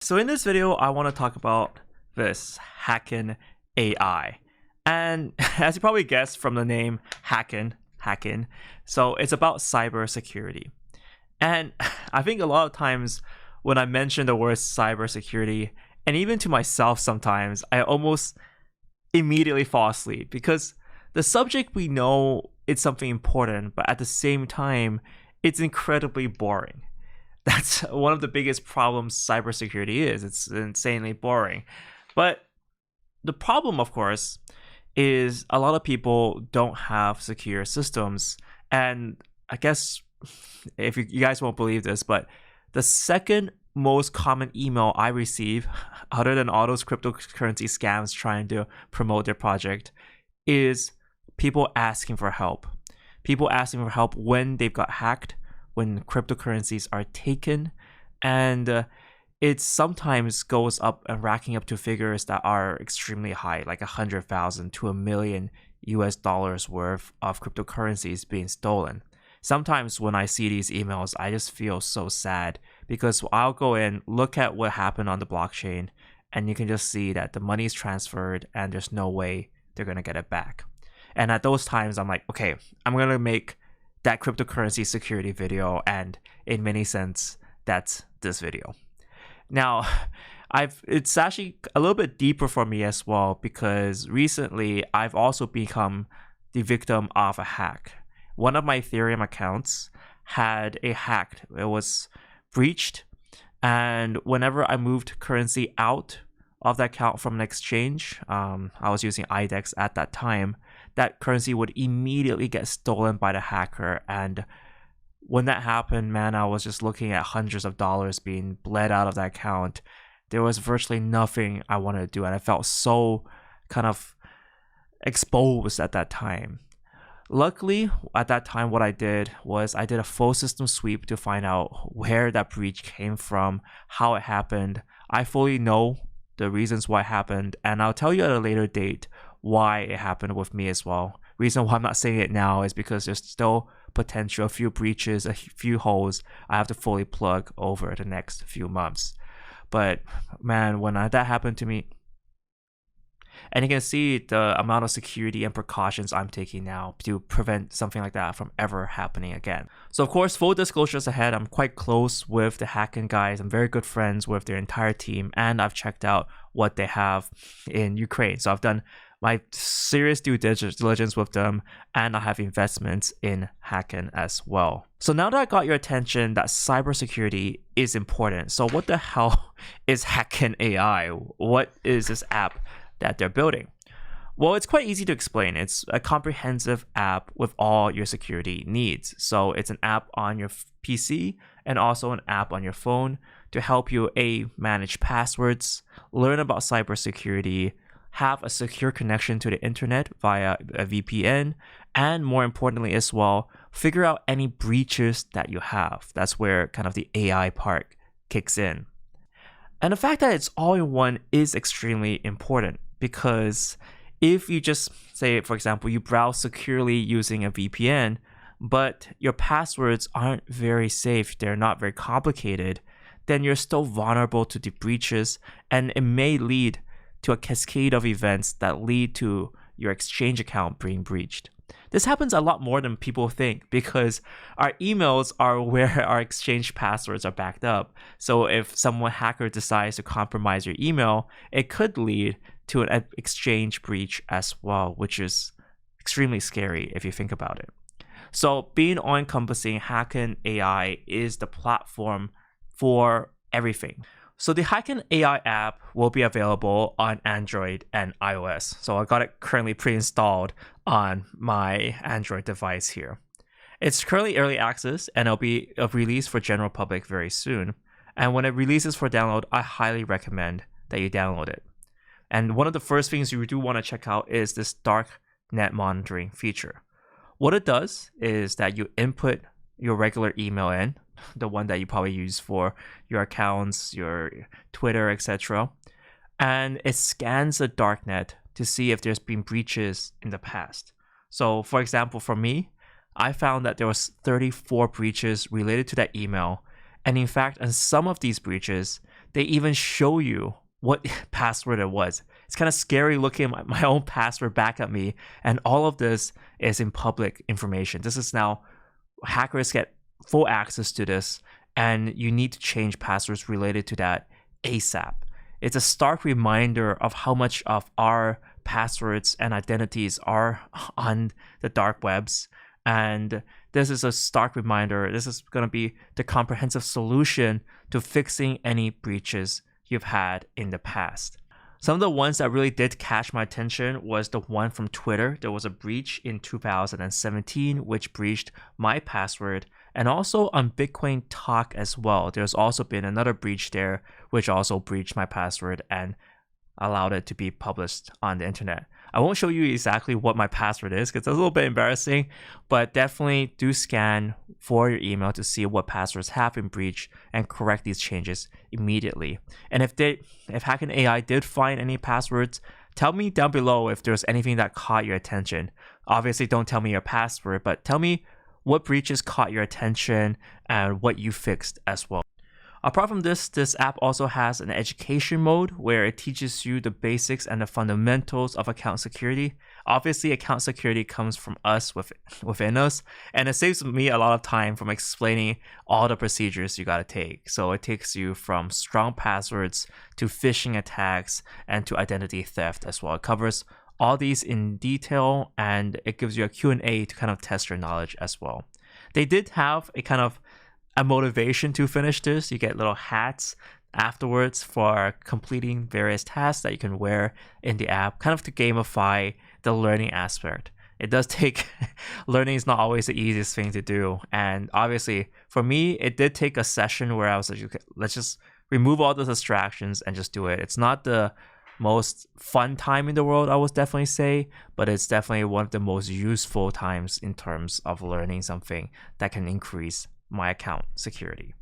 So in this video, I want to talk about this HackenAI. And as you probably guessed from the name Hacken, so it's about cybersecurity. And I think a lot of times when I mention the word cybersecurity, and even to myself sometimes, I almost immediately fall asleep because the subject we know it's something important, but at the same time, it's incredibly boring. That's one of the biggest problems cybersecurity is. It's insanely boring. But the problem, of course, is a lot of people don't have secure systems. And I guess if you guys won't believe this, but the second most common email I receive, other than all those cryptocurrency scams trying to promote their project, is people asking for help. People asking for help when they've got hacked, when cryptocurrencies are taken, and it sometimes goes up and racking up to figures that are extremely high, like 100,000 to $1 million worth of cryptocurrencies being stolen. Sometimes when I see these emails, I just feel so sad because I'll go in, look at what happened on the blockchain, and you can just see that the money is transferred and there's no way they're going to get it back. And at those times, I'm like, okay, I'm going to make that cryptocurrency security video, and in many sense, that's this video. Now, it's actually a little bit deeper for me as well because recently I've also become the victim of a hack. One of my Ethereum accounts had a hack. It was breached, and whenever I moved currency out of that account from an exchange, I was using IDEX at that time, that currency would immediately get stolen by the hacker. And when that happened, man, I was just looking at hundreds of dollars being bled out of that account. There was virtually nothing I wanted to do, and I felt so kind of exposed at that time. Luckily, at that time, what I did was I did a full system sweep to find out where that breach came from, how it happened. I fully know the reasons why it happened, and I'll tell you at a later date why it happened with me as well. Reason why I'm not saying it now is because there's still potential, a few breaches, a few holes I have to fully plug over the next few months. But man, when that happened to me, and you can see the amount of security and precautions I'm taking now to prevent something like that from ever happening again. So of course, full disclosures ahead, I'm quite close with the Hacken guys. I'm very good friends with their entire team, and I've checked out what they have in Ukraine. So I've done my serious due diligence with them, and I have investments in Hacken as well. So now that I got your attention that cybersecurity is important, so what the hell is HackenAI? What is this app that they're building? Well, it's quite easy to explain. It's a comprehensive app with all your security needs. So it's an app on your PC and also an app on your phone to help you manage passwords, learn about cybersecurity, have a secure connection to the internet via a VPN, and more importantly as well, figure out any breaches that you have. That's where kind of the AI part kicks in. And the fact that it's all in one is extremely important because if you just say, for example, you browse securely using a VPN, but your passwords aren't very safe, they're not very complicated, then you're still vulnerable to the breaches, and it may lead to a cascade of events that lead to your exchange account being breached. This happens a lot more than people think because our emails are where our exchange passwords are backed up. So if someone hacker decides to compromise your email, it could lead to an exchange breach as well, which is extremely scary if you think about it. So being all-encompassing, HackenAI is the platform for everything. So the HackenAI app will be available on Android and iOS. So I got it currently pre-installed on my Android device here. It's currently early access and it'll be released for general public very soon. And when it releases for download, I highly recommend that you download it. And one of the first things you do want to check out is this darknet monitoring feature. What it does is that you input your regular email in, the one that you probably use for your accounts, your Twitter, etc. And it scans the darknet to see if there's been breaches in the past. So for example, for me, I found that there was 34 breaches related to that email. And in fact, on some of these breaches, they even show you what password it was. It's kind of scary looking at my own password back at me, and all of this is in public information. This is now, hackers get full access to this, and you need to change passwords related to that ASAP. It's a stark reminder of how much of our passwords and identities are on the dark webs. And this is a stark reminder. This is going to be the comprehensive solution to fixing any breaches you've had in the past. Some of the ones that really did catch my attention was the one from Twitter. There was a breach in 2017 which breached my password, and also on Bitcoin Talk as well. There's also been another breach there which also breached my password and allowed it to be published on the internet. I won't show you exactly what my password is because it's a little bit embarrassing, but definitely do scan for your email to see what passwords have been breached and correct these changes immediately. And if HackenAI did find any passwords, tell me down below if there's anything that caught your attention. Obviously, don't tell me your password, but tell me what breaches caught your attention and what you fixed as well. Apart from this app also has an education mode where it teaches you the basics and the fundamentals of account security. Obviously, account security comes from us within us, and it saves me a lot of time from explaining all the procedures you gotta take. So it takes you from strong passwords to phishing attacks and to identity theft as well. It covers all these in detail, and it gives you a Q&A to kind of test your knowledge as well. They did have a motivation to finish this. You get little hats afterwards for completing various tasks that you can wear in the app, kind of to gamify the learning aspect. It does take, learning is not always the easiest thing to do. And obviously for me, it did take a session where I was like, okay, let's just remove all the distractions and just do it. It's not the most fun time in the world, I would definitely say, but it's definitely one of the most useful times in terms of learning something that can increase my account security.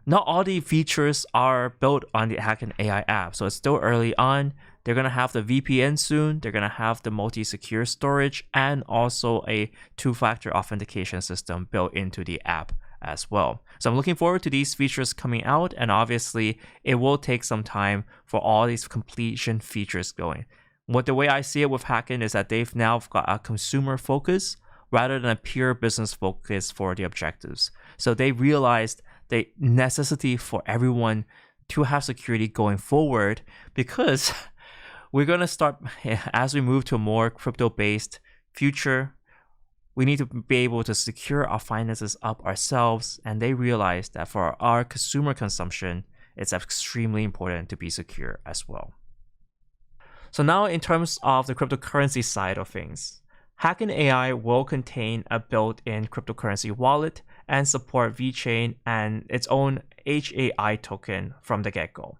Not all the features are built on the HackenAI app, so it's still early on. They're going to have the VPN soon, they're going to have the multi-secure storage, and also a two-factor authentication system built into the app as well. So I'm looking forward to these features coming out, and obviously it will take some time for all these completion features going. The way I see it with Hacken is that they've now got a consumer focus rather than a pure business focus for the objectives. So they realized the necessity for everyone to have security going forward, because we're going to start, as we move to a more crypto-based future, we need to be able to secure our finances up ourselves, and they realized that for our consumer consumption, it's extremely important to be secure as well. So now in terms of the cryptocurrency side of things, HackenAI will contain a built-in cryptocurrency wallet and support VeChain and its own HAI token from the get-go.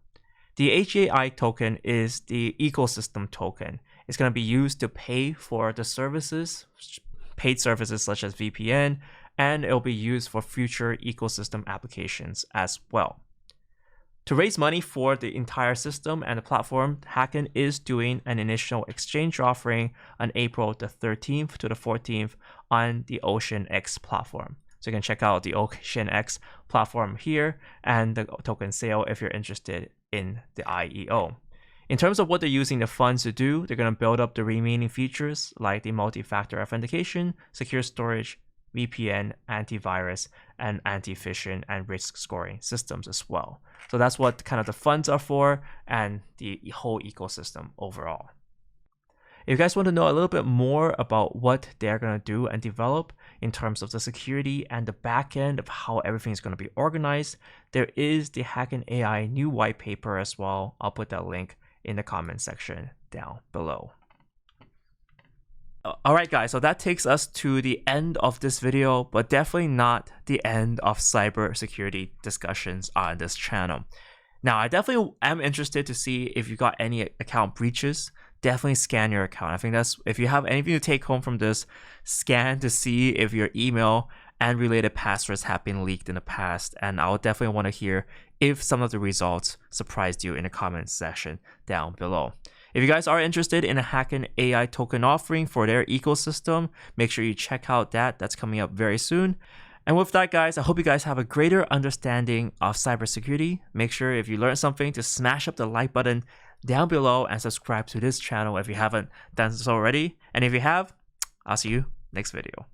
The HAI token is the ecosystem token. It's going to be used to pay for the services, paid services such as VPN, and it'll be used for future ecosystem applications as well. To raise money for the entire system and the platform, Hacken is doing an initial exchange offering on April the 13th to the 14th on the OceanX platform. So you can check out the OceanX platform here and the token sale if you're interested in the IEO. In terms of what they're using the funds to do, they're going to build up the remaining features like the multi-factor authentication, secure storage, VPN, antivirus, and anti-phishing and risk scoring systems as well. So that's what kind of the funds are for and the whole ecosystem overall. If you guys want to know a little bit more about what they're going to do and develop in terms of the security and the back end of how everything is going to be organized, there is the HackenAI new white paper as well. I'll put that link in the comment section down below. Alright guys, so that takes us to the end of this video, but definitely not the end of cybersecurity discussions on this channel. Now, I definitely am interested to see if you got any account breaches. Definitely scan your account. I think that's, if you have anything to take home from this, scan to see if your email and related passwords have been leaked in the past. And I would definitely want to hear if some of the results surprised you in the comment section down below. If you guys are interested in a HackenAI token offering for their ecosystem, make sure you check out that. That's coming up very soon. And with that, guys, I hope you guys have a greater understanding of cybersecurity. Make sure if you learned something to smash up the like button down below and subscribe to this channel if you haven't done so already. And if you have, I'll see you next video.